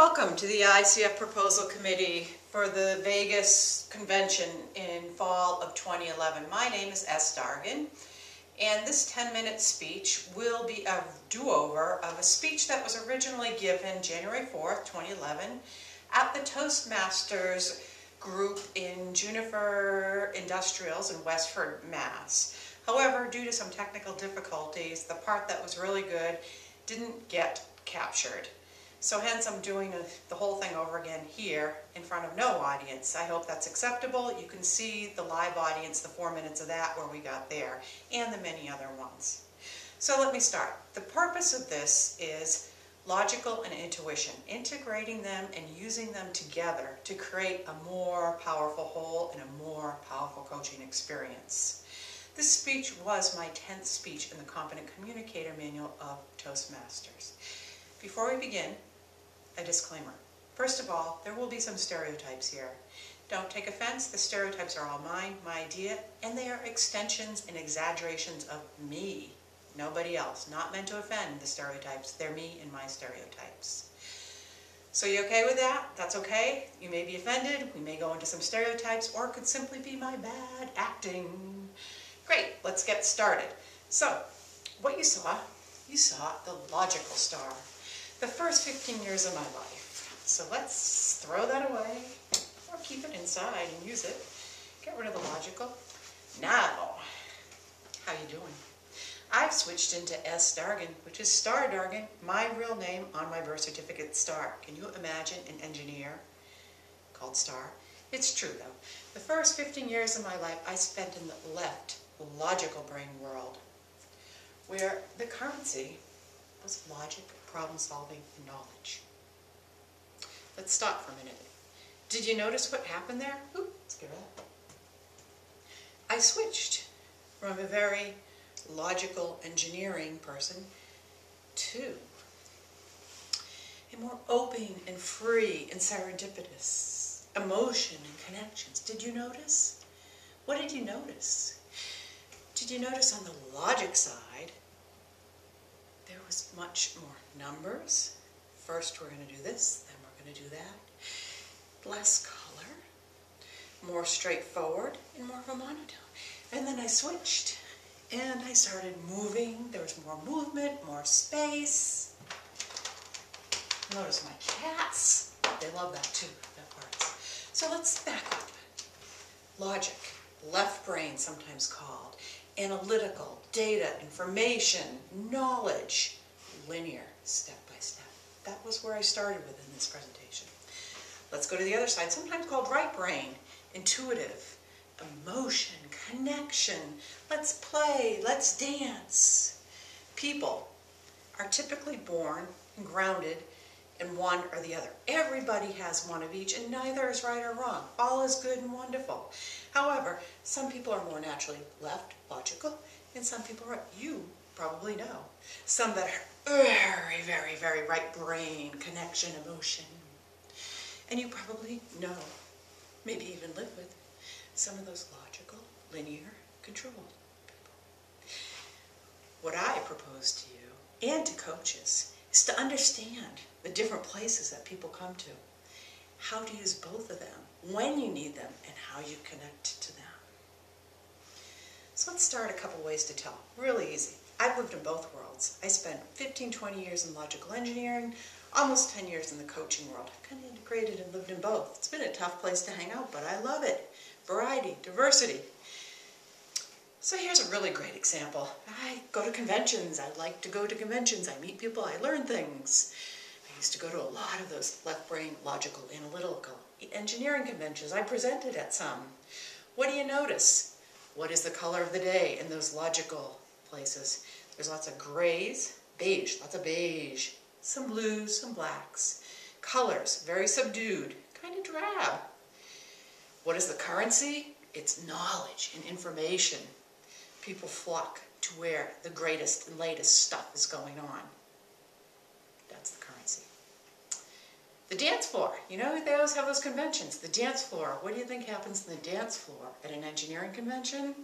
Welcome to the ICF Proposal Committee for the Vegas Convention in fall of 2011. My name is S. Dargan, and this 10-minute speech will be a do-over of a speech that was originally given January 4th, 2011 at the Toastmasters group in Juniper Industrials in Westford, Mass. However, due to some technical difficulties, the part that was really good didn't get captured. So hence I'm doing the whole thing over again here in front of no audience. I hope that's acceptable. You can see the live audience, the 4 minutes of that where we got there, and the many other ones. So let me start. The purpose of this is logical and intuition, integrating them and using them together to create a more powerful whole and a more powerful coaching experience. This speech was my 10th speech in the Competent Communicator Manual of Toastmasters. Before we begin, a disclaimer. First of all, there will be some stereotypes here. Don't take offense, the stereotypes are all mine, my idea, and they are extensions and exaggerations of me. Nobody else. Not meant to offend the stereotypes. They're me and my stereotypes. So you okay with that? That's okay. You may be offended, we may go into some stereotypes, or it could simply be my bad acting. Great, let's get started. So, what you saw the logical star. The first 15 years of my life. So let's throw that away, or keep it inside and use it. Get rid of the logical. Now, how you doing? I've switched into S. Dargan, which is Star Dargan, my real name on my birth certificate, Star. Can you imagine an engineer called Star? It's true though. The first 15 years of my life I spent in the left, logical brain world, where the currency was logic, problem solving, and knowledge. Let's stop for a minute. Did you notice what happened there? Oop, let's get rid of that. I switched from a very logical engineering person to a more open and free and serendipitous emotion and connections. Did you notice? What did you notice? Did you notice on the logic side there was much more numbers? First we're going to do this, then we're going to do that. Less color, more straightforward, and more of a monotone. And then I switched and I started moving. There was more movement, more space. Notice my cats. They love that too, that part. So let's back up. Logic, left brain sometimes called. Analytical, data, information, knowledge, linear, step by step. That was where I started within this presentation. Let's go to the other side, sometimes called right brain, intuitive, emotion, connection, let's play, let's dance. People are typically born and grounded in one or the other. Everybody has one of each, and neither is right or wrong. All is good and wonderful. However, some people are more naturally left, logical, and some people are right. You probably know. Some that are very, very, very right brain, connection, emotion. And you probably know, maybe even live with, some of those logical, linear, controlled people. What I propose to you, and to coaches, is to understand the different places that people come to, how to use both of them, when you need them, and how you connect to them. So let's start a couple ways to tell. Really easy. I've lived in both worlds. I spent 15, 20 years in logical engineering, almost 10 years in the coaching world. I've kind of integrated and lived in both. It's been a tough place to hang out, but I love it. Variety, diversity. So here's a really great example. I go to conventions. I like to go to conventions. I meet people. I learn things. I used to go to a lot of those left brain, logical, analytical engineering conventions. I presented at some. What do you notice? What is the color of the day in those logical places? There's lots of grays, beige, lots of beige, some blues, some blacks. Colors, very subdued, kind of drab. What is the currency? It's knowledge and information. People flock to where the greatest and latest stuff is going on. That's the currency. The dance floor. You know, they always have those conventions. The dance floor. What do you think happens in the dance floor at an engineering convention?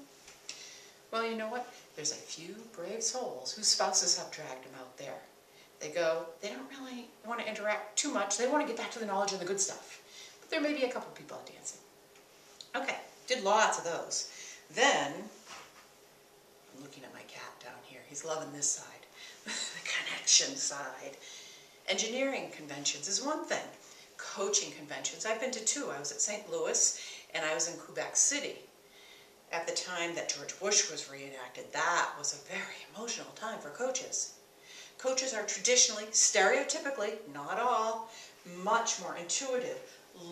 Well, you know what? There's a few brave souls whose spouses have dragged them out there. They go, they don't really want to to interact too much. They want to get back to the knowledge and the good stuff. But there may be a couple people out dancing. Okay, did lots of those. Then, I'm looking at my cat down here. He's loving this side, the connection side. Engineering conventions is one thing. Coaching conventions, I've been to two. I was at St. Louis and I was in Quebec City at the time that George Bush was reenacted. That was a very emotional time for coaches. Coaches are traditionally, stereotypically, not all, much more intuitive,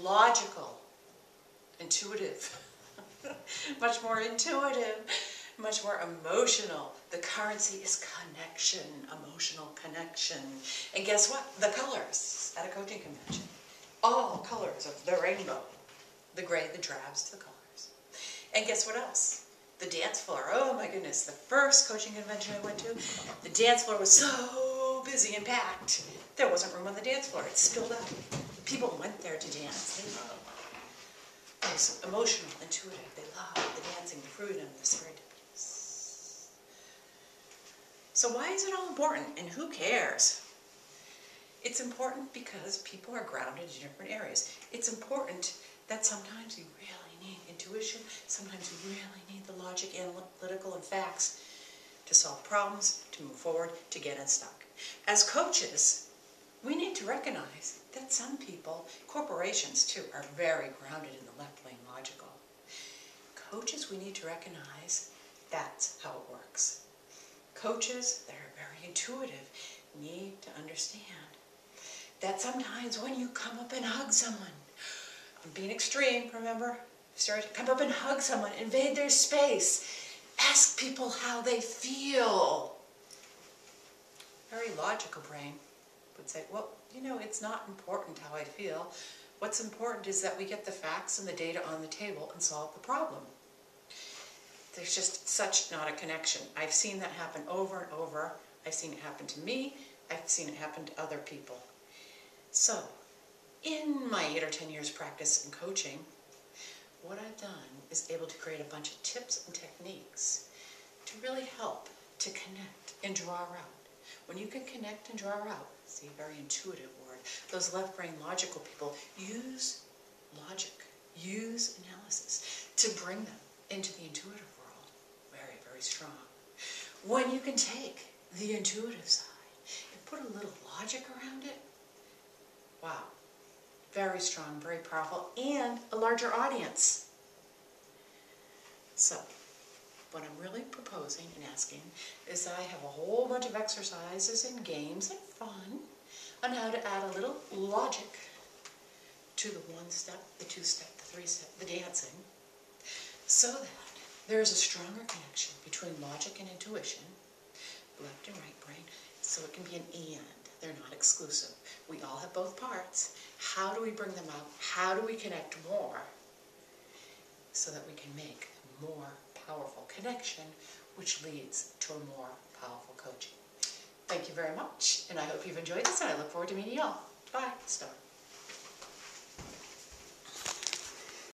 logical, intuitive, much more intuitive, much more emotional. The currency is connection, emotional connection. And guess what? The colors at a coaching convention. All colors of the rainbow. The gray, the drabs, the colors. And guess what else? The dance floor. Oh my goodness, the first coaching convention I went to, the dance floor was so busy and packed. There wasn't room on the dance floor. It spilled out. People went there to dance. They loved it. It was emotional, intuitive. They loved the dancing, the freedom, the serendipitous. So why is it all important and who cares? It's important because people are grounded in different areas. It's important that sometimes you really need intuition, sometimes you really need the logic, analytical, and facts to solve problems, to move forward, to get unstuck. As coaches, we need to recognize that some people, corporations too, are very grounded in the left lane logical. Coaches, we need to recognize that's how it works. Coaches that are very intuitive need to understand that sometimes when you come up and hug someone, I'm being extreme, remember? Come up and hug someone, invade their space, ask people how they feel. Very logical brain would say, well, you know, it's not important how I feel. What's important is that we get the facts and the data on the table and solve the problem. There's just such not a connection. I've seen that happen over and over. I've seen it happen to me. I've seen it happen to other people. So, in my 8 or 10 years practice in coaching, what I've done is able to create a bunch of tips and techniques to really help to connect and draw out. When you can connect and draw out, see, a very intuitive word, those left brain logical people use logic, use analysis to bring them into the intuitive world. Very, very strong. When you can take the intuitive side and put a little logic around it, wow, very strong, very powerful, and a larger audience. So, what I'm really proposing and asking is I have a whole bunch of exercises and games and fun on how to add a little logic to the 1-step, the 2-step, the 3-step, the dancing, so that there is a stronger connection between logic and intuition, left and right brain, so it can be an and. They're not exclusive. We all have both parts. How do we bring them out? How do we connect more so that we can make more powerful connection, which leads to a more powerful coaching? Thank you very much, and I hope you've enjoyed this, and I look forward to meeting you all. Bye. Star.